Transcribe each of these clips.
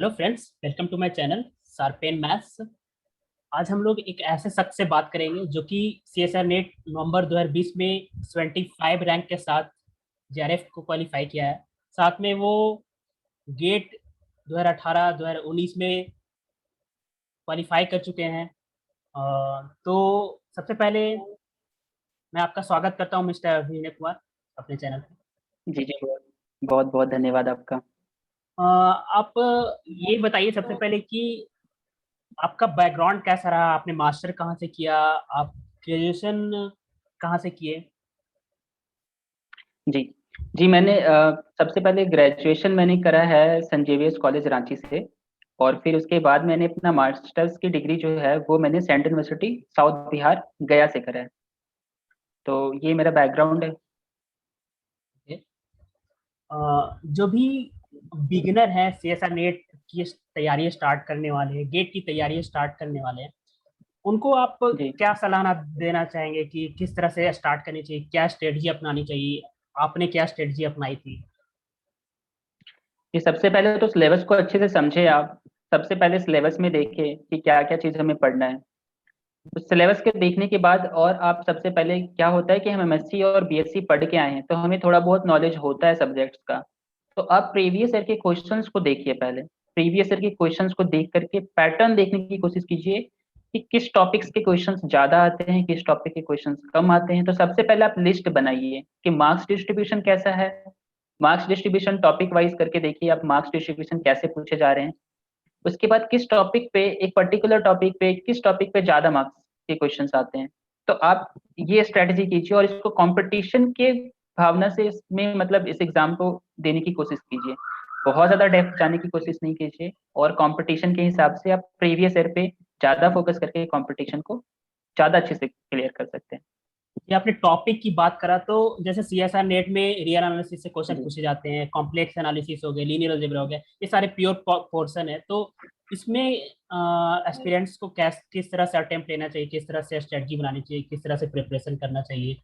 Hello friends, welcome to my channel sharpen maths. आज हम लोग एक ऐसे शख्स से बात करेंगे जो कि सीएसआर नेट नवंबर 2020 में 75 रैंक के साथ जेआरएफ को क्वालिफाई किया है। साथ में वो गेट 2018-2019 में क्वालिफाई कर चुके हैं। तो सबसे पहले मैं आपका स्वागत करता हूं मिस्टर अभिनय कुमार अपने चैनल पे। जी जी, बहुत बहुत बहुत धन्यवाद आपका। आप ये बताइए सबसे पहले कि आपका बैकग्राउंड कैसा रहा, आपने मास्टर कहाँ से किया, आप ग्रेजुएशन कहाँ से किए? जी जी, मैंने सबसे पहले ग्रेजुएशन मैंने करा है सेंट जेवियर्स कॉलेज रांची से। और फिर उसके बाद मैंने अपना मास्टर्स की डिग्री जो है वो मैंने सेंट्रल यूनिवर्सिटी साउथ बिहार गया से करा है। तो ये मेरा बैकग्राउंड है। जो भी बिगिनर है सीएसआर नेट की तैयारी स्टार्ट करने वाले हैं, गेट की तैयारी स्टार्ट करने वाले हैं, उनको आप जी क्या सलाह देना चाहेंगे कि किस तरह से स्टार्ट करनी चाहिए, क्या स्ट्रेटजी अपनानी चाहिए? आपने क्या स्ट्रेटजी अपनाई थी? ये सबसे पहले तो सिलेबस को अच्छे से समझे आप। सबसे पहले सिलेबस में देखें कि क्या क्या चीज़ हमें पढ़ना है। तो सिलेबस के देखने के बाद और आप सबसे पहले क्या होता है कि हम एमएससी और बीएससी पढ़ के आए हैं तो हमें थोड़ा बहुत नॉलेज होता है सब्जेक्ट्स का। तो आप प्रीवियस ईयर के क्वेश्चंस को देखिए पहले। प्रीवियस ईयर के क्वेश्चंस को देख करके पैटर्न देखने की कोशिश कीजिए कि किस टॉपिक्स के क्वेश्चंस ज्यादा आते हैं, किस टॉपिक के क्वेश्चंस कम आते हैं। तो सबसे पहले आप लिस्ट बनाइए कि मार्क्स डिस्ट्रीब्यूशन कैसा है। मार्क्स डिस्ट्रीब्यूशन टॉपिक वाइज करके देखिए आप मार्क्स डिस्ट्रीब्यूशन कैसे पूछे जा रहे हैं। उसके बाद किस टॉपिक पे, एक पर्टिकुलर टॉपिक पे किस टॉपिक पे ज्यादा मार्क्स के क्वेश्चंस आते हैं। तो आप ये स्ट्रेटजी कीजिए और इसको कंपटीशन के भावना से इसमें मतलब इस एग्जाम को देने की कोशिश कीजिए। बहुत ज्यादा डेप्थ जाने की कोशिश नहीं कीजिए और कंपटीशन के हिसाब से आप प्रीवियस ईयर पे ज्यादा फोकस करके कंपटीशन को ज्यादा अच्छे से क्लियर कर सकते हैं। ये आपने टॉपिक की बात करा, तो जैसे सीएसआर नेट में रियल एनालिसिस से क्वेश्चन जी पूछे जाते हैं, कॉम्प्लेक्स एनालिसिस हो गए, लीनियर अलजेब्रा हो गया, ये सारे प्योर पोर्शन है। तो इसमें एस्पिरेंट्स को किस तरह से अटेम्प्ट लेना चाहिए, किस तरह से स्ट्रेटजी बनानी चाहिए, किस तरह से प्रिपरेशन करना चाहिए?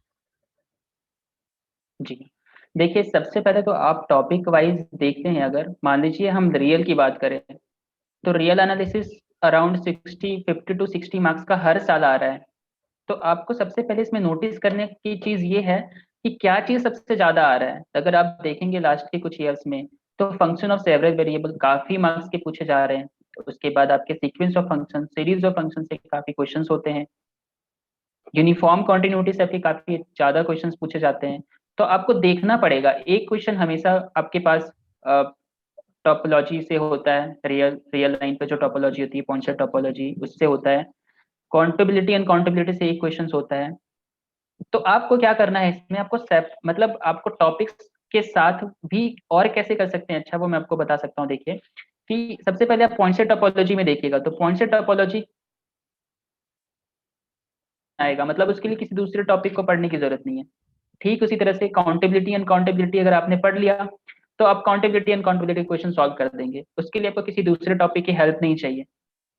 जी, देखिए सबसे पहले तो आप टॉपिक वाइज देखते हैं। अगर मान लीजिए हम रियल की बात करें तो real analysis around 50 to 60 marks का हर साल आ रहा है। तो आपको सबसे पहले इसमें नोटिस करने की चीज ये है कि क्या चीज सबसे ज्यादा आ रहा है। अगर आप देखेंगे लास्ट के कुछ ईयर्स में तो फंक्शन ऑफ सेवरल वेरिएबल काफी मार्क्स के पूछे जा रहे हैं। उसके बाद आपके sequence of function, series of function से काफी क्वेश्चंस होते हैं। यूनिफॉर्म कॉन्टिन्यूटी से आपके काफी ज्यादा क्वेश्चंस पूछे जाते हैं। तो आपको देखना पड़ेगा, एक क्वेश्चन हमेशा आपके पास टोपोलॉजी से होता है। रियल रियल लाइन पे जो टोपोलॉजी होती है, पॉइंट टोपोलॉजी, उससे होता है। काउंटेबिलिटी एंड काउंटेबिलिटी से एक क्वेश्चन होता है। तो आपको क्या करना है इसमें, आपको मतलब आपको टॉपिक्स के साथ भी और कैसे कर सकते हैं, अच्छा वो मैं आपको बता सकता हूँ। देखिए कि सबसे पहले आप पॉइंट टोपोलॉजी में देखिएगा तो पॉइंट टोपोलॉजी आएगा, मतलब उसके लिए किसी दूसरे टॉपिक को पढ़ने की जरूरत नहीं है। ठीक उसी तरह से काउंटेबिलिटी एंड काउंटेबिलिटी अगर आपने पढ़ लिया तो आप accountability and accountability question solve कर देंगे। उसके लिए आपको किसी दूसरे टॉपिक की हेल्प नहीं चाहिए।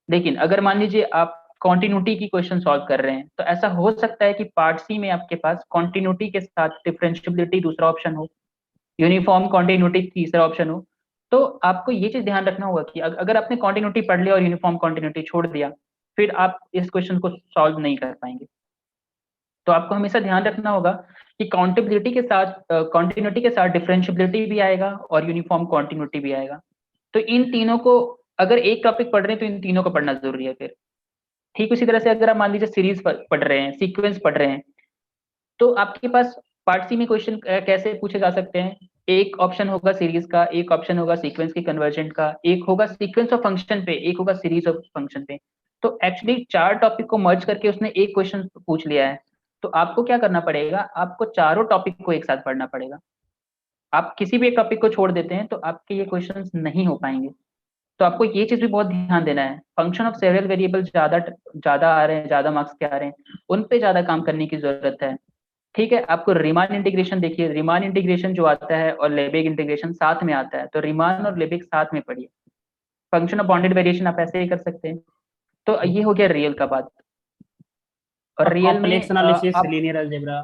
लेकिन अगर मान लीजिए आप कॉन्टिन्यूटी की क्वेश्चन सॉल्व कर रहे हैं तो ऐसा हो सकता है कि पार्ट सी में आपके पास कॉन्टिन्यूटी के साथ डिफरेंशियबिलिटी दूसरा ऑप्शन हो, यूनिफॉर्म कॉन्टिन्यूटी तीसरा ऑप्शन हो। तो आपको ये चीज ध्यान रखना होगा कि अगर आपने कॉन्टिन्यूटी पढ़ लिया और यूनिफॉर्म कॉन्टिन्यूटी छोड़ दिया फिर आप इस क्वेश्चन को सॉल्व नहीं कर पाएंगे। तो आपको हमेशा ध्यान रखना होगा कि काउंटेबिलिटी के साथ कॉन्टिन्यूटी के साथ डिफरेंशियबिलिटी भी आएगा और यूनिफॉर्म कॉन्टिन्यूटी भी आएगा। तो इन तीनों को, अगर एक टॉपिक पढ़ रहे हैं तो इन तीनों को पढ़ना जरूरी है फिर। ठीक उसी तरह से अगर आप मान लीजिए सीरीज पढ़ रहे हैं, सीक्वेंस पढ़ रहे हैं, तो आपके पास पार्ट सी में क्वेश्चन कैसे पूछे जा सकते हैं। एक ऑप्शन होगा सीरीज का, एक ऑप्शन होगा सीक्वेंस की कन्वर्जेंट का, एक होगा सीक्वेंस ऑफ फंक्शन पे, एक होगा सीरीज ऑफ फंक्शन पे। तो एक्चुअली चार टॉपिक को मर्ज करके उसने एक क्वेश्चन पूछ लिया है। तो आपको क्या करना पड़ेगा, आपको चारों टॉपिक को एक साथ पढ़ना पड़ेगा। आप किसी भी एक टॉपिक को छोड़ देते हैं तो आपके ये क्वेश्चंस नहीं हो पाएंगे। तो आपको ये चीज भी बहुत ध्यान देना है, फंक्शन ऑफ सेवरल वेरिएबल ज्यादा ज्यादा आ रहे हैं, ज्यादा मार्क्स के आ रहे हैं, उन पे ज्यादा काम करने की जरूरत है। ठीक है, आपको रीमान इंटीग्रेशन देखिए, रीमान इंटीग्रेशन जो आता है और लेबेग इंटीग्रेशन साथ में आता है, तो रीमान और लेबेग साथ में पढ़िए। फंक्शन ऑफ बाउंडेड वेरिएशन आप ऐसे ही कर सकते हैं। तो ये हो गया रियल का बात। और और रियल कॉम्प्लेक्स में एनालिसिस, आप, लीनियर अलजेब्रा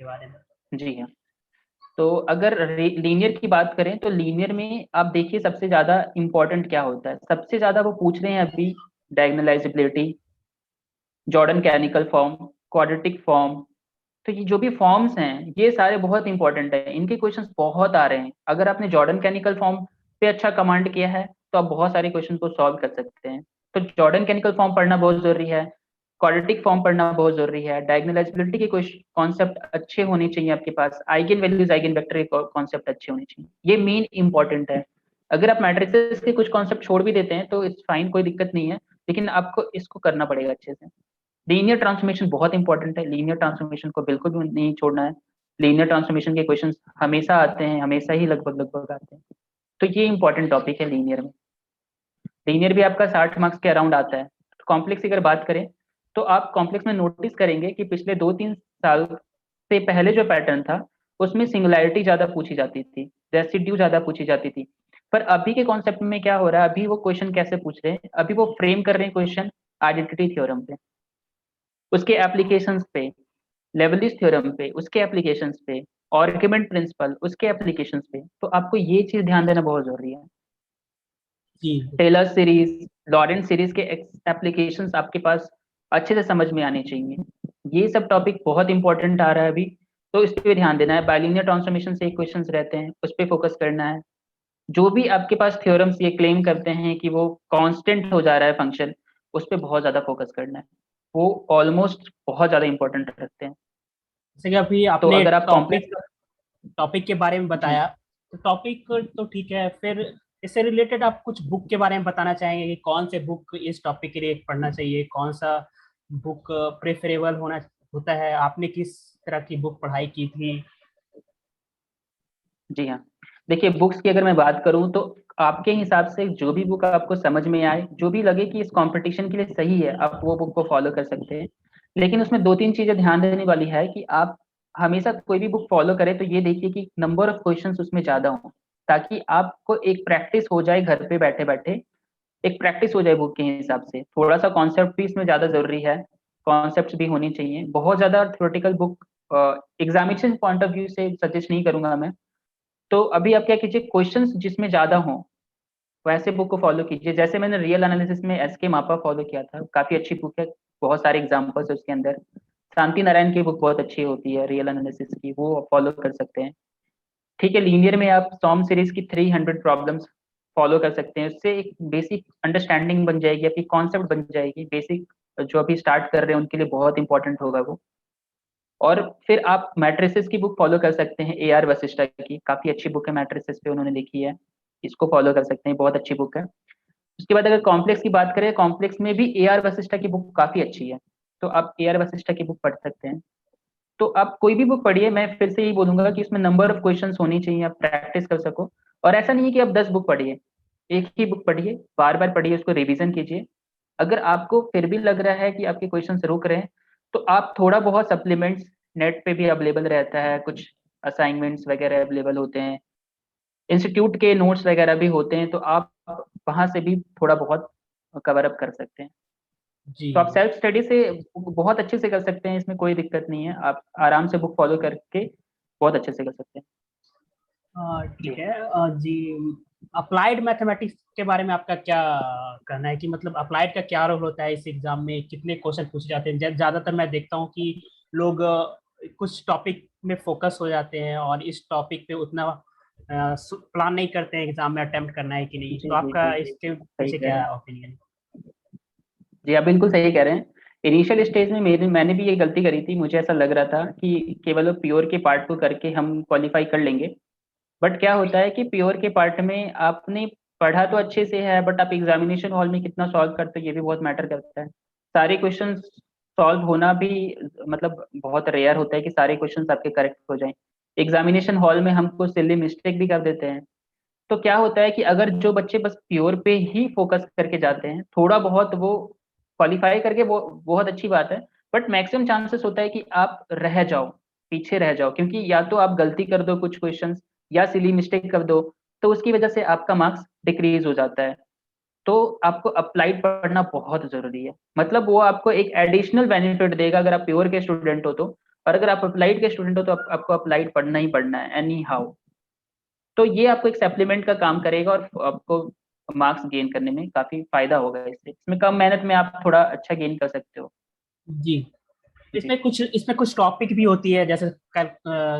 के बारे में? जी हाँ, तो अगर लीनियर की बात करें तो लीनियर में आप देखिए सबसे ज्यादा इंपॉर्टेंट क्या होता है। सबसे ज्यादा वो पूछ रहे हैं अभी डायगोनलाइजेबिलिटी, जॉर्डन कैनिकल फॉर्म, क्वाड्रेटिक फॉर्म। तो ये जो भी फॉर्म्स हैं ये सारे बहुत इंपॉर्टेंट है, इनके क्वेश्चंस बहुत आ रहे हैं। अगर आपने जॉर्डन कैनिकल फॉर्म पे अच्छा कमांड किया है तो आप बहुत सारे क्वेश्चन को सॉल्व कर सकते हैं। तो जॉर्डन कैनिकल फॉर्म पढ़ना बहुत जरूरी है, क्वाड्रेटिक फॉर्म पढ़ना बहुत जरूरी है, डायगोनलाइजेबिलिटी के कुछ कॉन्सेप्ट अच्छे होने चाहिए आपके पास, आइगन वैल्यूज आइगन वेक्टर के कॉन्सेप्ट अच्छे होने चाहिए, ये मेन इंपॉर्टेंट है। अगर आप मैट्रिसेस के कुछ कॉन्सेप्ट छोड़ भी देते हैं तो इट्स फाइन, कोई दिक्कत नहीं है, लेकिन आपको इसको करना पड़ेगा अच्छे से। लीनियर ट्रांसफॉर्मेशन बहुत इंपॉर्टेंट है, लीनियर ट्रांसफॉर्मेशन को बिल्कुल भी नहीं छोड़ना है। लीनियर ट्रांसफॉर्मेशन के क्वेश्चंस हमेशा आते हैं, हमेशा ही लगभग लगभग आते हैं। तो ये इंपॉर्टेंट टॉपिक है लीनियर में। लीनियर भी आपका 60 मार्क्स के अराउंड आता है। कॉम्प्लेक्स की अगर बात करें तो आप कॉम्प्लेक्स में नोटिस करेंगे कि पिछले 2-3 साल से पहले जो पैटर्न था उसमें सिंगुलैरिटी ज्यादा पूछी जाती थी, रेसिड्यू ज्यादा पूछी जाती थी। पर अभी के कॉन्सेप्ट में क्या हो रहा है, अभी वो क्वेश्चन कैसे पूछ रहे हैं, अभी वो फ्रेम कर रहे हैं क्वेश्चन आइडेंटिटी थ्योरम पे, उसके एप्लीकेशंस पे, लेवलिस थ्योरम पे, उसके एप्लीकेशंस पे, आर्गुमेंट प्रिंसिपल, उसके एप्लीकेशंस पे। तो आपको ये चीज ध्यान देना बहुत जरूरी है। जी टेलर सीरीज, लॉरेंट सीरीज के एप्लीकेशंस आपके पास अच्छे से समझ में आने चाहिए। ये सब टॉपिक बहुत इंपॉर्टेंट आ रहा है अभी, तो इस पे ध्यान देना है। बाइलिनियर ट्रांसफॉर्मेशन से क्वेश्चंस रहते हैं, उस पर फोकस करना है। जो भी आपके पास थ्योरम्स ये क्लेम करते हैं कि वो कांस्टेंट हो जा रहा है फंक्शन, उस पर बहुत ज्यादा फोकस करना है। वो ऑलमोस्ट बहुत ज्यादा इंपॉर्टेंट रखते हैं। जैसे कि अभी तो आपने अगर आप टॉपिक कॉम्प्लेक्स, टॉपिक के बारे में जी बताया, तो टॉपिक तो ठीक है, फिर इससे रिलेटेड आप कुछ बुक के बारे में बताना चाहेंगे कि कौन से बुक इस टॉपिक के लिए पढ़ना चाहिए, कौन सा बुक प्रेफरेबल होना होता है, आपने किस तरह की बुक पढ़ाई की थी? जी हाँ, देखिए बुक्स की अगर मैं बात करूं तो आपके हिसाब से जो भी बुक आपको समझ में आए, जो भी लगे कि इस कंपटीशन के लिए सही है, आप वो बुक को फॉलो कर सकते हैं। लेकिन उसमें 2-3 चीजें ध्यान देने वाली है कि आप हमेशा कोई भी बुक फॉलो करें तो ये देखिए कि नंबर ऑफ क्वेश्चंस उसमें ज्यादा हो, ताकि आपको एक प्रैक्टिस हो जाए घर पे बैठे बैठे, एक प्रैक्टिस हो जाए बुक के हिसाब से। थोड़ा सा कॉन्सेप्ट भी इसमें ज्यादा जरूरी है, कॉन्सेप्ट्स भी होनी चाहिए। बहुत ज्यादा theoretical book examination point of view से सजेस्ट नहीं करूंगा मैं। तो अभी आप क्या कीजिए, क्वेश्चंस जिसमें ज्यादा हों वैसे बुक को फॉलो कीजिए। जैसे मैंने रियल एनालिसिस में एसके मापा फॉलो किया था, काफी अच्छी बुक है, बहुत सारे एग्जांपल्स है उसके अंदर। शांति नारायण की बुक बहुत अच्छी होती है रियल एनालिसिस की, वो फॉलो कर सकते हैं। ठीक है, लीनियर में आप सॉम सीरीज की 300 प्रॉब्लम्स फॉलो कर सकते हैं, उससे एक बेसिक अंडरस्टैंडिंग बन जाएगी, आपकी कॉन्सेप्ट बन जाएगी बेसिक। जो अभी स्टार्ट कर रहे हैं उनके लिए बहुत इंपॉर्टेंट होगा वो। और फिर आप मैट्रिसेस की बुक फॉलो कर सकते हैं, ए आर वशिष्ठा की काफी अच्छी बुक है, मैट्रिसेस पे उन्होंने लिखी है, इसको फॉलो कर सकते हैं, बहुत अच्छी बुक है। उसके बाद अगर कॉम्प्लेक्स की बात करें, कॉम्प्लेक्स में भी ए आर वशिष्ठा की बुक काफी अच्छी है, तो आप ए आर वशिष्ठा की बुक पढ़ सकते हैं। तो आप कोई भी बुक पढ़िए, मैं फिर से यही बोलूंगा कि इसमें नंबर ऑफ क्वेश्चंस होनी चाहिए, आप प्रैक्टिस कर सको। और ऐसा नहीं है कि आप 10 बुक पढ़िए, एक ही बुक पढ़िए, बार बार पढ़िए, उसको रिवीजन कीजिए। अगर आपको फिर भी लग रहा है कि आपके क्वेश्चंस रुक रहे हैं तो आप थोड़ा बहुत सप्लीमेंट्स, नेट पे भी अवेलेबल रहता है, कुछ असाइनमेंट्स वगैरह अवेलेबल होते हैं, इंस्टीट्यूट के नोट्स वगैरह भी होते हैं, तो आप वहां से भी थोड़ा बहुत कवर अप कर सकते हैं। जी तो आप सेल्फ स्टडी से बहुत अच्छे से कर सकते हैं, इसमें कोई दिक्कत नहीं है, आप आराम से बुक फॉलो करके बहुत अच्छे से कर सकते हैं। ठीक जी है। जी, अप्लाइड मैथमेटिक्स के बारे में आपका क्या कहना है कि मतलब अप्लाइड का क्या रोल होता है इस एग्जाम में, कितने क्वेश्चन पूछे जाते हैं? ज्यादातर मैं देखता हूँ कि लोग कुछ टॉपिक में फोकस हो जाते हैं और इस टॉपिक पे उतना प्लान नहीं करते हैं एग्जाम में अटेम्प्ट करना है कि नहीं, जी तो जी आपका जी जी, इसके सही पीछे कह रहे क्या हैं। ओपिनियन? जी आप बिल्कुल सही कह रहे हैं। इनिशियल स्टेज में मैंने भी ये गलती करी थी, मुझे ऐसा लग रहा था कि केवल प्योर के पार्ट को करके हम क्वालिफाई कर लेंगे। बट क्या होता है कि प्योर के पार्ट में आपने पढ़ा तो अच्छे से है, बट आप एग्जामिनेशन हॉल में कितना सॉल्व करते हो ये भी बहुत मैटर करता है। सारे क्वेश्चन सॉल्व होना भी मतलब बहुत रेयर होता है कि सारे क्वेश्चन आपके करेक्ट हो जाएं। एग्जामिनेशन हॉल में हमको सिली मिस्टेक भी कर देते हैं। तो क्या होता है कि अगर जो बच्चे बस प्योर पे ही फोकस करके जाते हैं, थोड़ा बहुत वो क्वालिफाई करके वो बहुत अच्छी बात है। बट मैक्सिमम चांसेस होता है कि आप रह जाओ, पीछे रह जाओ, क्योंकि या तो आप गलती कर दो कुछ क्वेश्चंस या सिली मिस्टेक कर दो, तो उसकी वजह से आपका मार्क्स डिक्रीज हो जाता है। तो आपको अप्लाइड पढ़ना बहुत जरूरी है, मतलब वो आपको एक एडिशनल बेनिफिट देगा अगर आप प्योर के स्टूडेंट हो तो। और अगर आप अप्लाइड के स्टूडेंट हो तो आपको अप्लाइड पढ़ना ही पढ़ना है एनी हाउ। तो ये आपको एक सप्लीमेंट का काम करेगा और आपको मार्क्स गेन करने में काफी फायदा होगा। इससे इसमें कम मेहनत में आप थोड़ा अच्छा गेन कर सकते हो। जी। जी इसमें कुछ टॉपिक भी होती है, जैसे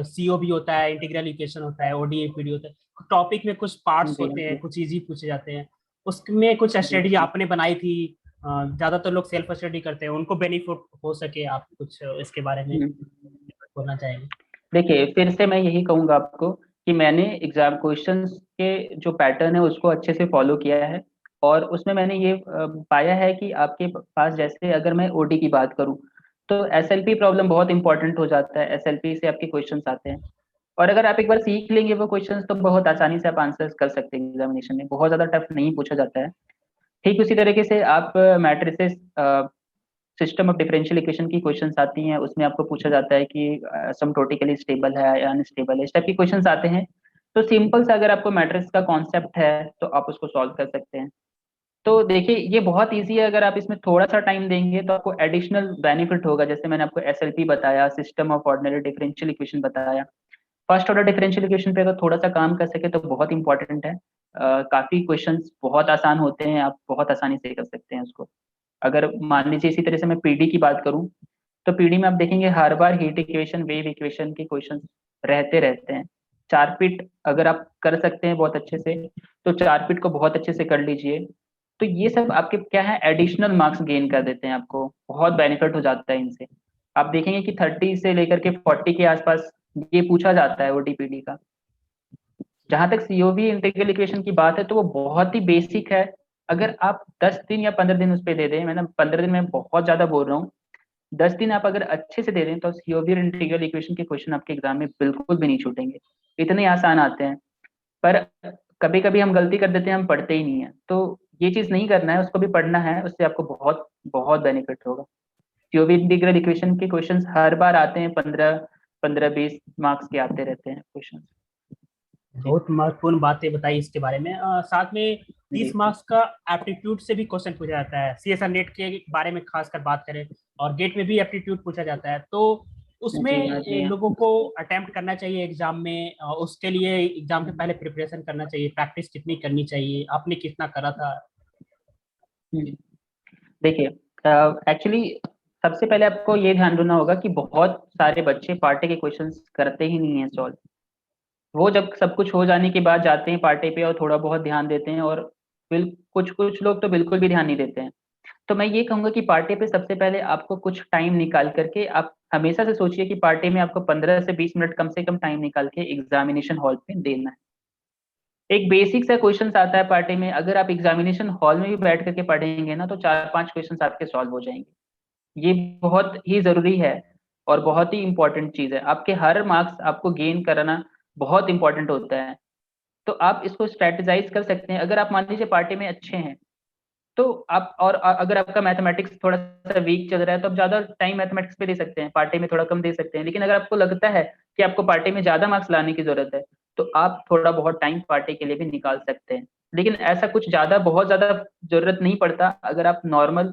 सीओ भी होता है, इंटीग्रल इक्वेशन होता है, ओडीएपीडी होता है। टॉपिक में कुछ पार्ट्स जी होते हैं, जी कुछ इजी पूछे जाते हैं। उसमें कुछ जी स्ट्रेटजी जी आपने बनाई थी। ज्यादातर लोग सेल्फ स्टडी करते हैं, उनको बेनिफिट हो सके, आप कुछ इसके बारे में हम्म। बोलना चाहेंगे? देखिए फिर से मैं यही कहूंगा आपको कि मैंने एग्जाम क्वेश्चंस के जो पैटर्न है उसको अच्छे से फॉलो किया है। और उसमें मैंने ये पाया है कि आपके पास, जैसे अगर मैं ओडी की बात करूं, तो एसएलपी प्रॉब्लम बहुत इंपॉर्टेंट हो जाता है। एसएलपी से आपके क्वेश्चंस आते हैं, और अगर आप एक बार सीख लेंगे वो क्वेश्चंस तो बहुत आसानी से आप आंसर्स कर सकते हैं। एग्जामिनेशन में बहुत ज्यादा टफ नहीं पूछा जाता है। ठीक उसी तरीके से आप matrices, system of differential equation की क्वेश्चंस आती हैं, उसमें आपको पूछा जाता है कि असमटोटिकली स्टेबल है या अनस्टेबल है, इस टाइप की क्वेश्चंस आते हैं। तो सिंपल सा अगर आपको मैट्रिक्स का कॉन्सेप्ट है तो आप उसको सॉल्व कर सकते हैं। तो देखिए ये बहुत इजी है, अगर आप इसमें थोड़ा सा टाइम देंगे तो आपको एडिशनल बेनिफिट होगा। जैसे मैंने आपको एसएलपी बताया, system of ordinary differential equation बताया। फर्स्ट ऑर्डर डिफरेंशियल इक्वेशन पे अगर थोड़ा सा काम कर सके तो बहुत इंपॉर्टेंट है। काफी क्वेश्चंस बहुत आसान होते हैं, आप बहुत आसानी से कर सकते हैं उसको। अगर मान लीजिए इसी तरह से मैं पीडी की बात करूं, तो पीडी में आप देखेंगे हर बार हीट इक्वेशन, वेव इक्वेशन के क्वेश्चन रहते रहते हैं। चार पीट अगर आप कर सकते हैं बहुत अच्छे से, तो चार पीट को बहुत अच्छे से कर लीजिए। तो ये सब आपके क्या है, एडिशनल मार्क्स गेन कर देते हैं, आपको बहुत बेनिफिट हो जाता है इनसे। आप देखेंगे कि 30 से लेकर के 40 के आसपास ये पूछा जाता है ओटीपीडी का। जहां तक सीओवी इंटीग्रल इक्वेशन की बात है तो वो बहुत ही बेसिक है। अगर आप 10 दिन या 15 दिन उस पर दे दें, मैंने 15 दिन में बहुत ज्यादा बोल रहा हूँ, 10 दिन आप अगर अच्छे से दे दें तो सीओवी इंटीग्रल इक्वेशन के क्वेश्चन आपके एग्जाम में बिल्कुल भी नहीं छूटेंगे। इतने आसान आते हैं। पर कभी कभी हम गलती कर देते हैं, हम पढ़ते ही नहीं है। तो ये चीज नहीं करना है, उसको भी पढ़ना है, उससे आपको बहुत बहुत बेनिफिट होगा। सीओवी इंटीग्रल इक्वेशन के क्वेश्चन हर बार आते हैं, 15 15 20 मार्क्स के आते रहते हैं क्वेश्चन। जी बहुत महत्वपूर्ण बातें बताई इसके बारे में। साथ में जी 30 मार्क्स का एप्टीट्यूड से भी क्वेश्चन पूछा जाता है, सीएसआर नेट के बारे में खासकर बात करें, और गेट में भी एप्टीट्यूड पूछा जाता है। तो उसमें जी हाँ जी हाँ। लोगों को अटेम्प्ट करना चाहिए एग्जाम में, उसके लिए एग्जाम के पहले प्रिपरेशन करना चाहिए, प्रैक्टिस कितनी करनी चाहिए, आपने कितना करा था? हम्म। देखिए एक्चुअली सबसे पहले आपको ये ध्यान रखना होगा कि बहुत सारे बच्चे पार्टे के क्वेश्चंस करते ही नहीं है सॉल्व। वो जब सब कुछ हो जाने के बाद जाते हैं पार्टे पे और थोड़ा बहुत ध्यान देते हैं, और बिल कुछ कुछ लोग तो बिल्कुल भी ध्यान नहीं देते हैं। तो मैं ये कहूंगा कि पार्टे पे सबसे पहले आपको कुछ टाइम निकाल करके, आप हमेशा से सोचिए कि पार्टे में आपको 15 से 20 मिनट कम से कम टाइम निकाल के एग्जामिनेशन हॉल पे देना है। एक बेसिक सा क्वेश्चन आता है पार्टे में, अगर आप एग्जामिनेशन हॉल में भी बैठ करके पढ़ेंगे ना तो 4 5 क्वेश्चन आपके सॉल्व हो जाएंगे। ये बहुत ही जरूरी है और बहुत ही इंपॉर्टेंट चीज है। आपके हर मार्क्स आपको गेन कराना बहुत इंपॉर्टेंट होता है। तो आप इसको स्ट्रेटेजाइज कर सकते हैं। अगर आप मान लीजिए पार्टी में अच्छे हैं, तो आप, और अगर आपका मैथमेटिक्स थोड़ा सा वीक चल रहा है तो आप ज्यादा टाइम मैथमेटिक्स पे दे सकते हैं, पार्टी में थोड़ा कम दे सकते हैं। लेकिन अगर आपको लगता है कि आपको पार्टी में ज्यादा मार्क्स लाने की जरूरत है, तो आप थोड़ा बहुत टाइम पार्टी के लिए भी निकाल सकते हैं। लेकिन ऐसा कुछ ज्यादा बहुत ज्यादा जरूरत नहीं पड़ता। अगर आप नॉर्मल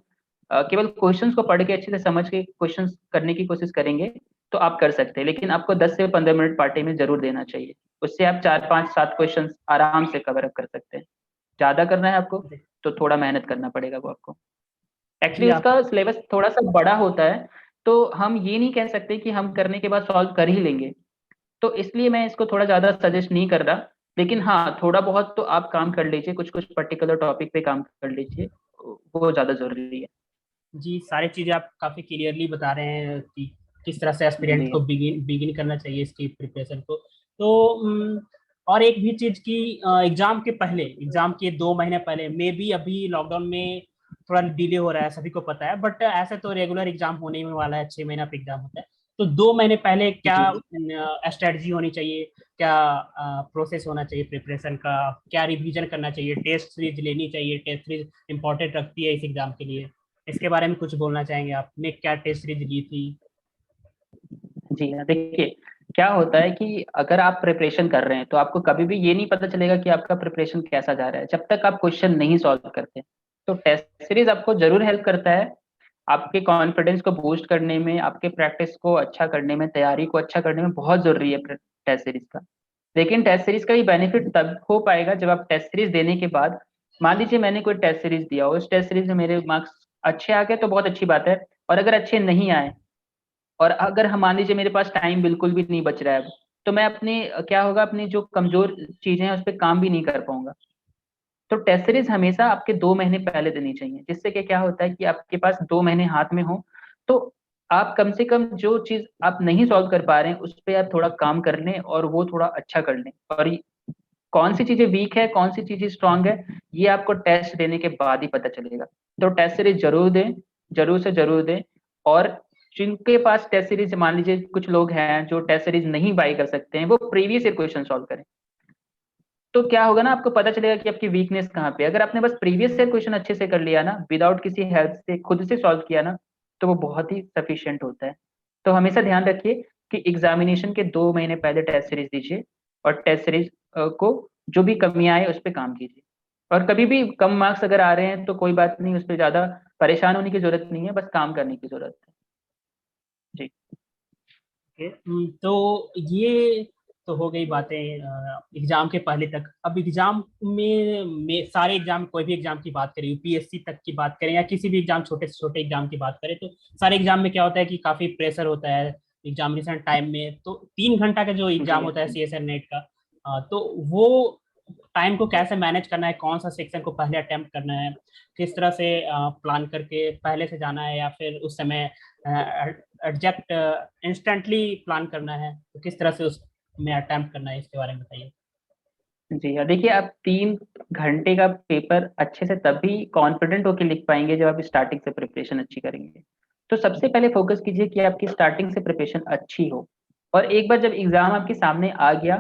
केवल क्वेश्चंस को पढ़ के अच्छे से समझ के क्वेश्चंस करने की कोशिश करेंगे तो आप कर सकते हैं। लेकिन आपको 10 से 15 मिनट पार्टी में जरूर देना चाहिए। उससे आप 4 5 7 क्वेश्चन आराम से कवर अप कर सकते हैं। ज्यादा करना है आपको तो थोड़ा मेहनत करना पड़ेगा वो आपको। जी एक्चुअली आप। उसका सिलेबस थोड़ा सा बड़ा होता है, तो हम ये नहीं कह सकते कि हम करने के बाद सॉल्व कर ही लेंगे। तो इसलिए मैं इसको थोड़ा ज्यादा सजेस्ट नहीं कर रहा। लेकिन हाँ, थोड़ा बहुत तो आप काम कर लीजिए, कुछ कुछ पर्टिकुलर टॉपिक पे काम कर लीजिए, वो ज्यादा जरूरी है। जी, सारी चीजें आप काफी क्लियरली बता रहे हैं कि किस तरह से एस्पिरेंट जी को बिगिन बिगिन करना चाहिए इसकी प्रिपरेशन को। तो और एक भी चीज की, एग्जाम के पहले, एग्जाम के 2 महीने पहले, मे बी अभी लॉकडाउन में थोड़ा डिले हो रहा है, सभी को पता है, बट ऐसे तो रेगुलर एग्जाम होने ही वाला है, 6 महीना पे एग्जाम होता है। तो 2 महीने पहले क्या जी स्ट्रेटजी होनी चाहिए, क्या प्रोसेस होना चाहिए प्रिपरेशन का, क्या रिवीजन करना चाहिए, टेस्ट सीरीज लेनी चाहिए, टेस्ट सीरीज इंपॉर्टेंट रखती है इस एग्जाम के लिए? इसके बारे में कुछ बोलना चाहेंगे? आपने क्या टेस्ट सीरीज ली थी? जी हाँ। देखिए क्या होता है कि अगर आप प्रिपरेशन कर रहे हैं तो आपको कभी भी ये नहीं पता चलेगा कि आपका प्रिपरेशन कैसा जा रहा है जब तक आप क्वेश्चन नहीं सॉल्व करते। तो टेस्ट सीरीज आपको जरूर हेल्प करता है। आपके कॉन्फिडेंस को बूस्ट करने में, आपके प्रैक्टिस को अच्छा करने में, तैयारी को अच्छा करने में बहुत जरूरी है टेस्ट सीरीज का। लेकिन टेस्ट सीरीज का ये बेनिफिट तब हो पाएगा जब आप टेस्ट सीरीज देने के बाद, मान लीजिए मैंने कोई टेस्ट सीरीज दिया, उस टेस्ट सीरीज में मेरे मार्क्स अच्छे आ गए तो बहुत अच्छी बात है, और अगर अच्छे नहीं आए, और अगर हम मान लीजिए मेरे पास टाइम बिल्कुल भी नहीं बच रहा है अब, तो मैं अपनी क्या होगा, अपनी जो कमजोर चीजें हैं उस पर काम भी नहीं कर पाऊंगा। तो टेस्ट सीरीज हमेशा आपके 2 महीने पहले देनी चाहिए, जिससे कि क्या होता है कि आपके पास 2 महीने हाथ में हो, तो आप कम से कम जो चीज आप नहीं सॉल्व कर पा रहे हैं उस पर आप थोड़ा काम कर लें और वो थोड़ा अच्छा कर लें। और कौन सी चीजें वीक है, कौन सी चीजें स्ट्रांग है, ये आपको टेस्ट देने के बाद ही पता चलेगा। तो टेस्ट सीरीज जरूर दें, जरूर से जरूर दें। और जिनके पास टेस्ट सीरीज, मान लीजिए कुछ लोग हैं जो टेस्ट सीरीज नहीं बाई कर सकते हैं, वो प्रीवियस ईयर क्वेश्चन सॉल्व करें। तो क्या होगा ना, आपको पता चलेगा कि आपकी वीकनेस कहाँ पे है। अगर आपने बस प्रीवियस ईयर क्वेश्चन अच्छे से कर लिया ना, विदाउट किसी हेल्प से खुद से सॉल्व किया ना, तो वो बहुत ही सफिशिएंट होता है। तो हमेशा ध्यान रखिए कि एग्जामिनेशन के 2 महीने पहले टेस्ट सीरीज दीजिए, और टेस्ट सीरीज को जो भी कमियां आए उस पर काम कीजिए। और कभी भी कम मार्क्स अगर आ रहे हैं तो कोई बात नहीं, उस पर ज्यादा परेशान होने की जरूरत नहीं है, बस काम करने की जरूरत है। जी। तो ये तो हो गई बातें एग्जाम के पहले तक। अब एग्जाम में सारे एग्जाम, कोई भी एग्जाम की बात करें, यूपीएससी तक की बात करें या किसी भी एग्जाम, छोटे से छोटे एग्जाम की बात करें, तो सारे एग्जाम में क्या होता है कि काफी प्रेशर होता है एग्जामिनेशन टाइम में। तो 3 घंटा का जो एग्जाम जी। होता है सीएसआर नेट का, तो वो टाइम को कैसे मैनेज करना है, कौन सा सेक्शन को पहले अटेम्प्ट करना है, किस तरह से प्लान करके पहले से जाना है, या फिर उस समय एडजस्ट इंस्टेंटली प्लान करना है, तो किस तरह से उसमें अटेम्प्ट करना है, इसके बारे में बताइए। जी हाँ, देखिए आप 3 घंटे का पेपर अच्छे से तभी कॉन्फिडेंट होकर लिख पाएंगे जब आप स्टार्टिंग से प्रिपरेशन अच्छी करेंगे। तो सबसे पहले फोकस कीजिए कि आपकी स्टार्टिंग से प्रिपरेशन अच्छी हो। और एक बार जब एग्जाम आपके सामने आ गया,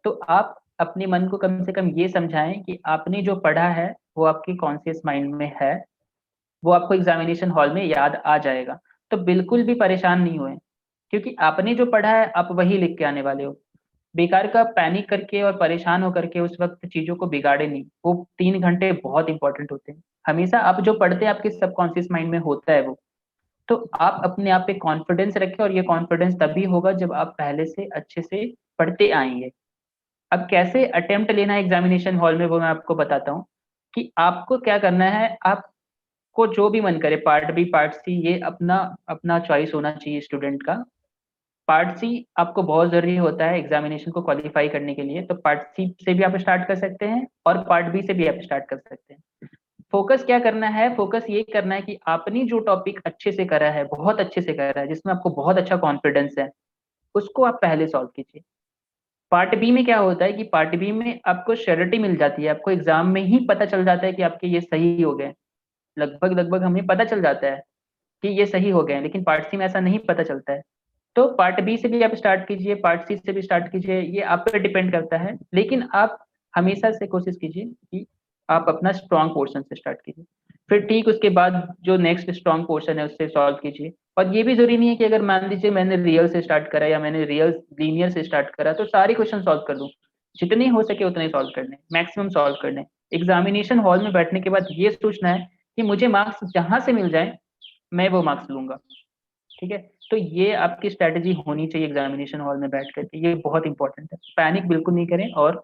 तो आप अपने मन को कम से कम ये समझाएं कि आपने जो पढ़ा है वो आपके कॉन्शियस माइंड में है, वो आपको एग्जामिनेशन हॉल में याद आ जाएगा। तो बिल्कुल भी परेशान नहीं हुए, क्योंकि आपने जो पढ़ा है आप वही लिख के आने वाले हो। बेकार का पैनिक करके और परेशान होकर के उस वक्त चीजों को बिगाड़े नहीं। वो 3 घंटे बहुत इंपॉर्टेंट होते हैं। हमेशा आप जो पढ़ते हैं आपके सबकॉन्शियस माइंड में होता है वो। तो आप अपने आप पे कॉन्फिडेंस रखें, और ये कॉन्फिडेंस तभी होगा जब आप पहले से अच्छे से पढ़ते आएंगे। अब कैसे अटेम्प्ट लेना है एग्जामिनेशन हॉल में, वो मैं आपको बताता हूँ। कि आपको क्या करना है, आपको जो भी मन करे, पार्ट बी पार्ट सी, ये अपना अपना चॉइस होना चाहिए स्टूडेंट का। पार्ट सी आपको बहुत जरूरी होता है एग्जामिनेशन को क्वालिफाई करने के लिए, तो पार्ट सी से भी आप स्टार्ट कर सकते हैं और पार्ट बी से भी आप स्टार्ट कर सकते हैं। फोकस क्या करना है, फोकस ये करना है कि आपने जो टॉपिक अच्छे से करा है, बहुत अच्छे से करा है, जिसमें आपको बहुत अच्छा कॉन्फिडेंस है, उसको आप पहले सॉल्व कीजिए। पार्ट बी में क्या होता है कि पार्ट बी में आपको श्योरिटी मिल जाती है, आपको एग्जाम में ही पता चल जाता है कि आपके ये सही हो गए। लगभग लगभग हमें पता चल जाता है कि ये सही हो गए, लेकिन पार्ट सी में ऐसा नहीं पता चलता है। तो पार्ट बी से भी आप स्टार्ट कीजिए, पार्ट सी से भी स्टार्ट कीजिए, ये आप पे डिपेंड करता है। लेकिन आप हमेशा से कोशिश कीजिए कि आप अपना स्ट्रॉन्ग पोर्शन से स्टार्ट कीजिए, फिर ठीक उसके बाद जो नेक्स्ट स्ट्रॉन्ग पोर्शन है उससे सॉल्व कीजिए। और ये भी जरूरी नहीं है कि अगर मान लीजिए मैंने रियल से स्टार्ट करा या मैंने रियल लीनियर से स्टार्ट करा तो सारे क्वेश्चन सॉल्व कर दूं। जितने हो सके उतने सॉल्व करने, मैक्सिमम सॉल्व करने। एग्जामिनेशन हॉल में बैठने के बाद ये सोचना है कि मुझे मार्क्स जहां से मिल जाए मैं वो मार्क्स लूंगा। ठीक है। तो ये आपकी स्ट्रेटेजी होनी चाहिए एग्जामिनेशन हॉल में बैठ करके, ये बहुत इंपॉर्टेंट है। पैनिक बिल्कुल नहीं करें, और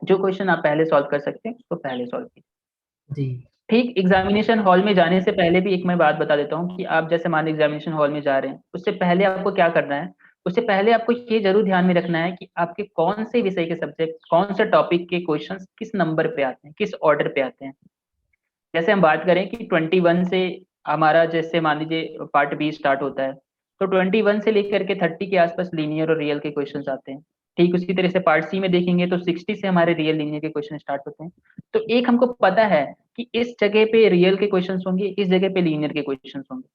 जो क्वेश्चन आप पहले सॉल्व कर सकते हैं उसको पहले सॉल्व कीजिए। जी। ठीक, एग्जामिनेशन हॉल में जाने से पहले भी एक मैं बात बता देता हूँ कि आप जैसे मान एग्जामिनेशन हॉल में जा रहे हैं, उससे पहले आपको क्या करना है। उससे पहले आपको ये जरूर ध्यान में रखना है कि आपके कौन से विषय के सब्जेक्ट, कौन से टॉपिक के क्वेश्चंस किस नंबर पे आते हैं, किस ऑर्डर पे आते हैं। जैसे हम बात करें कि 21 से हमारा, जैसे मान लीजिए पार्ट बी स्टार्ट होता है, तो 21 से लेकर के 30 के आसपास लीनियर और रियल के क्वेश्चंस आते हैं। ठीक उसी तरह से पार्ट सी में देखेंगे तो 60 से हमारे रियल लीनियर के क्वेश्चन स्टार्ट होते हैं। तो एक हमको पता है कि इस जगह पे रियल के क्वेश्चंस होंगे, इस जगह पे लीनियर के क्वेश्चंस होंगे।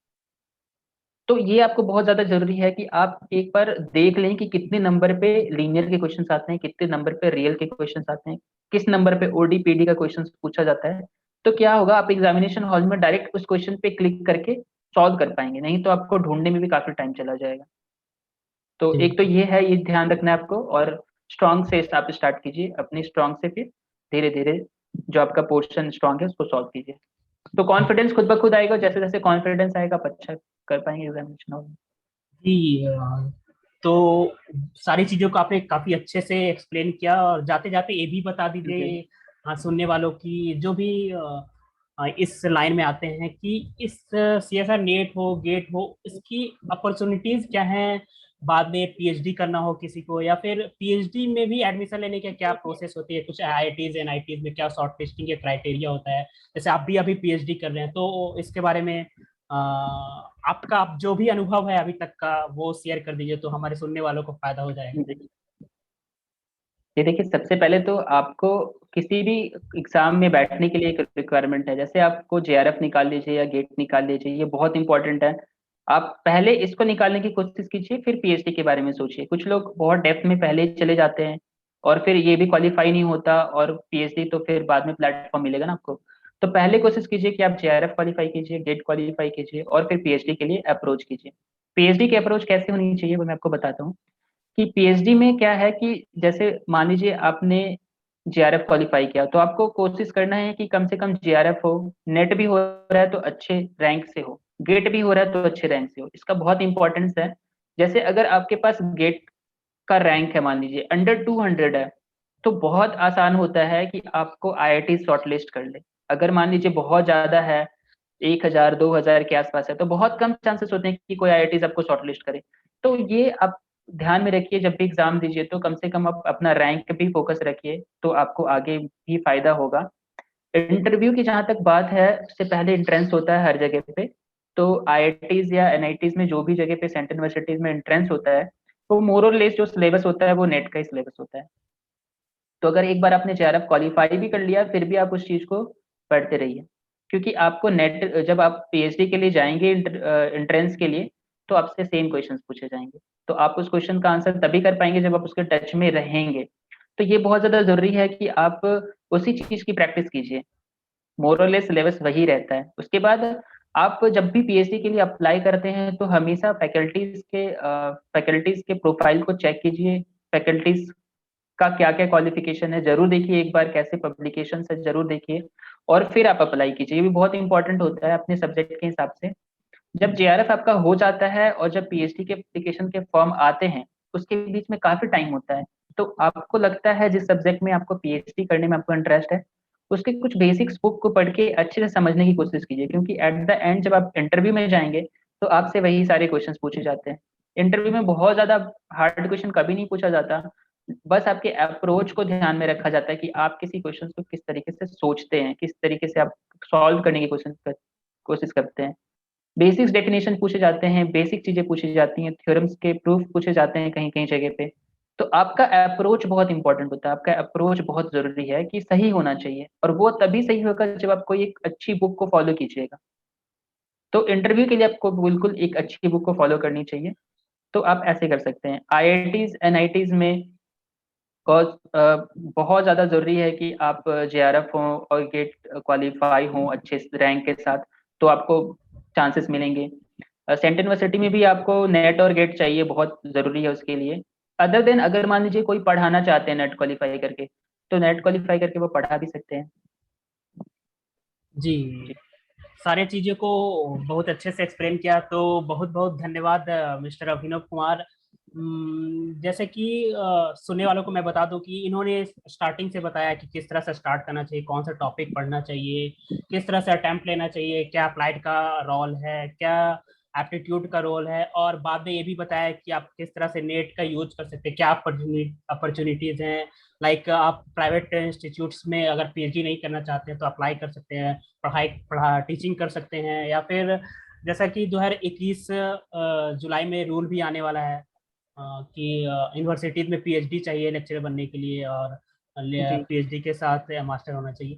तो ये आपको बहुत ज्यादा जरूरी है कि आप एक बार देख लें कि कितने नंबर पे लीनियर के क्वेश्चंस आते हैं, कितने नंबर पे रियल के क्वेश्चंस आते हैं, किस नंबर पे ओडीपीडी का क्वेश्चन पूछा जाता है। तो क्या होगा, आप एग्जामिनेशन हॉल में डायरेक्ट उस क्वेश्चन पे क्लिक करके सॉल्व कर पाएंगे, नहीं तो आपको ढूंढने में भी काफी टाइम चला जाएगा। तो जी एक तो ये है, ये ध्यान रखना है आपको। और स्ट्रांग से आप स्टार्ट कीजिए, अपनी स्ट्रांग से फिर धीरे धीरे जो आपका पोर्शन स्ट्रांग है उसको सॉल्व कीजिए। तो कॉन्फिडेंस खुद ब खुद आएगा, जैसे जैसे कॉन्फिडेंस आएगा आप अच्छा कर पाएंगे एग्जामिनेशन और। जी तो सारी चीजों को आपने काफी अच्छे से एक्सप्लेन किया, और जाते जाते ये भी बता जी दीजिए हाँ सुनने वालों की जो भी इस लाइन में आते हैं कि इस सीएसआर नेट हो गेट हो इसकी अपॉर्चुनिटीज क्या हैं, बाद में पीएचडी करना हो किसी को, या फिर पीएचडी में भी एडमिशन लेने का क्या प्रोसेस होती है, कुछ आईआईटीज एनआईटीज में क्या शॉर्ट लिस्टिंग के क्राइटेरिया होता है। जैसे आप भी अभी पीएचडी कर रहे हैं तो इसके बारे में आपका आप जो भी अनुभव है अभी तक का वो शेयर कर दीजिए, तो हमारे सुनने वालों को फायदा हो जाएगा। जी। ये देखिए, सबसे पहले तो आपको किसी भी एग्जाम में बैठने के लिए एक रिक्वायरमेंट है, जैसे आपको जेआरएफ निकाल लीजिए या गेट निकाल लीजिए, ये बहुत इंपॉर्टेंट है। आप पहले इसको निकालने की कोशिश कीजिए, फिर पीएचडी के बारे में सोचिए। कुछ लोग बहुत डेप्थ में पहले ही चले जाते हैं और फिर ये भी क्वालिफाई नहीं होता, और पीएचडी तो फिर बाद में प्लेटफॉर्म मिलेगा ना आपको। तो पहले कोशिश कीजिए कि आप जेआरएफ क्वालिफाई कीजिए, गेट क्वालिफाई कीजिए, और फिर पीएचडी के लिए अप्रोच कीजिए। पीएचडी की अप्रोच कैसे होनी चाहिए वो मैं आपको बताता हूँ। कि पीएचडी में क्या है कि जैसे मान लीजिए आपने जेआरएफ क्वालिफाई किया, तो आपको कोशिश करना है कि कम से कम जेआरएफ हो, नेट भी हो रहा है तो अच्छे रैंक से हो, गेट भी हो रहा है तो अच्छे रैंक से हो। इसका बहुत इंपॉर्टेंस है। जैसे अगर आपके पास गेट का रैंक है मान लीजिए अंडर 200 है, तो बहुत आसान होता है कि आपको आईआईटी शॉर्टलिस्ट कर ले। अगर मान लीजिए बहुत ज्यादा है, 1000 2000 के आसपास है, तो बहुत कम चांसेस होते हैं कि कोई आईआईटी आपको शॉर्टलिस्ट करे। तो ये आप ध्यान में रखिए, जब भी एग्जाम दीजिए तो कम से कम आप अपना रैंक भी फोकस रखिए, तो आपको आगे भी फायदा होगा। इंटरव्यू की जहां तक बात है, उससे पहले एंट्रेंस होता है हर जगह पे। तो आईआईटीज या एनआईटीज में जो भी जगह पे सेंट्रल यूनिवर्सिटीज में एंट्रेंस होता है, तो मोर और लेस जो सिलेबस होता है वो नेट का ही सिलेबस होता है। तो अगर एक बार आपने जेआरएफ क्वालिफाई भी कर लिया, फिर भी आप उस चीज को पढ़ते रहिए, क्योंकि आपको नेट जब आप पीएचडी के लिए जाएंगे एंट्रेंस के लिए, तो आपसे सेम क्वेश्चंस पूछे जाएंगे। तो आप उस क्वेश्चन का आंसर तभी कर पाएंगे जब आप उसके टच में रहेंगे। तो ये बहुत ज्यादा जरूरी है कि आप उसी चीज की प्रैक्टिस कीजिए। मोरलेस सिलेबस वही रहता है। उसके बाद आप जब भी पीएचडी के लिए अप्लाई करते हैं, तो हमेशा फैकल्टीज के प्रोफाइल को चेक कीजिए। फैकल्टीज का क्या क्या क्वालिफिकेशन है जरूर देखिए, एक बार कैसे पब्लिकेशन है जरूर देखिए, और फिर आप अप्लाई कीजिए। ये भी बहुत इंपॉर्टेंट होता है अपने सब्जेक्ट के हिसाब से। जब जेआरएफ आपका हो जाता है और जब पीएचडी के एप्लीकेशन के फॉर्म आते हैं, उसके बीच में काफी टाइम होता है। तो आपको लगता है जिस सब्जेक्ट में आपको पीएचडी करने में आपको इंटरेस्ट है, उसके कुछ बेसिक्स बुक को पढ़ के अच्छे से समझने की कोशिश कीजिए, क्योंकि एट द एंड जब आप इंटरव्यू में जाएंगे तो आपसे वही सारे क्वेश्चंस पूछे जाते हैं। इंटरव्यू में बहुत ज्यादा हार्ड क्वेश्चन कभी नहीं पूछा जाता, बस आपके अप्रोच को ध्यान में रखा जाता है कि आप किसी क्वेश्चन को किस तरीके से सोचते हैं, किस तरीके से आप सॉल्व करने की कोशिश करते हैं। बेसिक्स डेफिनेशन पूछे जाते हैं, बेसिक चीजें पूछी जाती हैं, थ्योरम्स के प्रूफ पूछे जाते हैं कहीं कहीं जगह पे। तो आपका अप्रोच बहुत इंपॉर्टेंट होता है, आपका अप्रोच बहुत जरूरी है कि सही होना चाहिए, और वो तभी सही होगा जब आप कोई एक अच्छी बुक को फॉलो कीजिएगा। तो इंटरव्यू के लिए आपको बिल्कुल एक अच्छी बुक को फॉलो करनी चाहिए। तो आप ऐसे कर सकते हैं। आईआईटीज एनआईटीज में बहुत ज्यादा जरूरी है कि आप जेआरएफ हो और गेट क्वालिफाई हो अच्छे रैंक के साथ, तो आपको चांसेस मिलेंगे। सेंट्रल यूनिवर्सिटी में भी आपको नेट और गेट चाहिए, बहुत जरूरी है उसके लिए। अदर देन अगर मान लीजिए कोई पढ़ाना चाहते हैं नेट क्वालिफाई करके, तो नेट क्वालिफाई करके वो पढ़ा भी सकते हैं। जी जी सारे चीज़ों को बहुत अच्छे से एक्सप्लेन किया, तो बहुत बहुत धन्यवाद मिस्टर अभिनव कुमार। जैसे कि सुनने वालों को मैं बता दूं कि इन्होंने स्टार्टिंग से बताया कि किस तरह से स्टार्ट करना चाहिए, कौन सा टॉपिक पढ़ना चाहिए, किस तरह से अटेम्प्ट लेना चाहिए, क्या अप्लाइड का रोल है, क्या एप्टीट्यूड का रोल है, और बाद में ये भी बताया कि आप किस तरह से नेट का यूज कर सकते हैं, क्या अपॉर्चुनिटीज हैं। लाइक आप प्राइवेट इंस्टीट्यूट्स में अगर पीएचडी नहीं करना चाहते हैं तो अप्लाई कर सकते हैं, पढ़ा टीचिंग कर सकते हैं, या फिर जैसा कि 2021 जुलाई में रूल भी आने वाला है कि यूनिवर्सिटीज में पीएचडी चाहिए लेक्चरर बनने के लिए, और जी पीएचडी के साथ मास्टर होना चाहिए।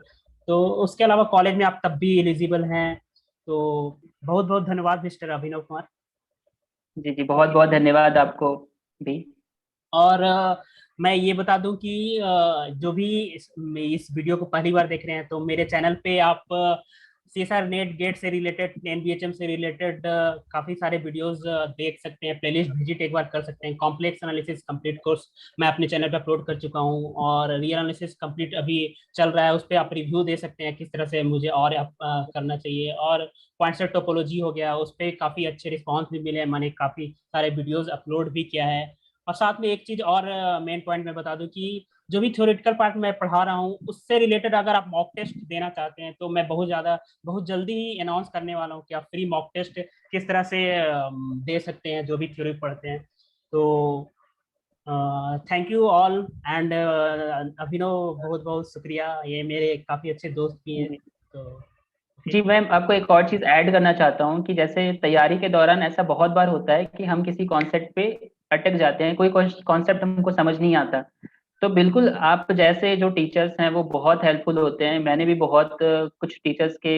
तो उसके अलावा कॉलेज में आप तब भी एलिजिबल हैं। तो बहुत बहुत धन्यवाद मिस्टर अभिनव कुमार। जी जी, बहुत बहुत धन्यवाद आपको भी। और मैं ये बता दूं कि जो भी इस वीडियो को पहली बार देख रहे हैं तो मेरे चैनल पे आप CSR नेट गेट से रिलेटेड, NBHM से रिलेटेड काफी सारे वीडियोस देख सकते हैं, प्लेलिस्ट विजिट एक बार कर सकते हैं। कॉम्प्लेक्स एनालिसिस कंप्लीट कोर्स मैं अपने चैनल पे अपलोड कर चुका हूँ, और रियल एनालिसिस कंप्लीट अभी चल रहा है, उस पर आप रिव्यू दे सकते हैं किस तरह से मुझे और करना चाहिए। और पॉइंट टोपोलॉजी हो गया, उस पर काफी अच्छे रिस्पॉन्स भी मिले, मैंने काफी सारे वीडियोज अपलोड भी किया है। और साथ में एक चीज और मेन पॉइंट मैं बता दूं कि जो भी थ्योरेटिकल पार्ट मैं पढ़ा रहा हूँ उससे रिलेटेड अगर आप मॉक टेस्ट देना चाहते हैं तो मैं बहुत जल्दी ही अनाउंस करने वाला हूँ कि आप फ्री मॉक टेस्ट किस तरह से दे सकते हैं जो भी थ्योरी पढ़ते हैं। तो थैंक यू ऑल एंड अभिनव, बहुत बहुत शुक्रिया, ये मेरे काफी अच्छे दोस्त भी हैं। तो जी मैम, आपको एक और चीज ऐड करना चाहता हूँ कि जैसे तैयारी के दौरान ऐसा बहुत बार होता है कि हम किसी कॉन्सेप्ट पे अटक जाते हैं, कोई कॉन्सेप्ट हमको समझ नहीं आता। तो बिल्कुल आप जैसे जो टीचर्स हैं वो बहुत हेल्पफुल होते हैं। मैंने भी बहुत कुछ टीचर्स के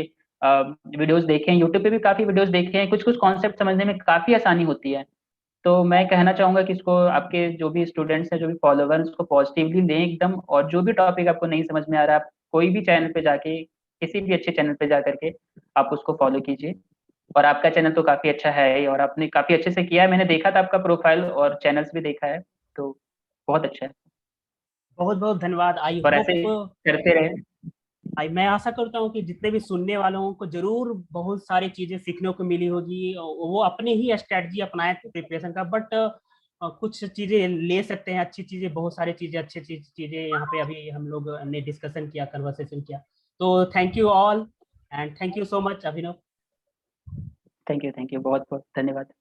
वीडियोस देखे हैं, यूट्यूब पे भी काफी वीडियोस देखे हैं, कुछ कुछ कॉन्सेप्ट समझने में काफी आसानी होती है। तो मैं कहना चाहूंगा कि इसको आपके जो भी स्टूडेंट्स हैं, जो भी फॉलोवर्स, उसको पॉजिटिवली लें एकदम। और जो भी टॉपिक आपको नहीं समझ में आ रहा है, आप कोई भी चैनल पे जाके, किसी भी अच्छे चैनल पे जा करके आप उसको फॉलो कीजिए। और आपका चैनल तो काफी अच्छा है ही, और आपने काफी अच्छे से किया है। मैंने देखा था आपका प्रोफाइल और चैनल्स भी देखा है, तो बहुत अच्छा है। बहुत बहुत धन्यवाद। आई और ऐसे होप, करते रहे। मैं आशा करता हूँ कि जितने भी सुनने वालों को जरूर बहुत सारी चीजें सीखने को मिली होगी, वो अपने ही स्ट्रेटजी अपनाए प्रिपरेशन का, बट कुछ चीजें ले सकते हैं, अच्छी चीजें, बहुत सारी चीजें, अच्छी चीजें यहाँ पे अभी हम लोग ने डिस्कशन किया, कन्वर्सेशन किया। तो thank you all and thank you so much Abhinav. Thank you, बहुत बहुत धन्यवाद।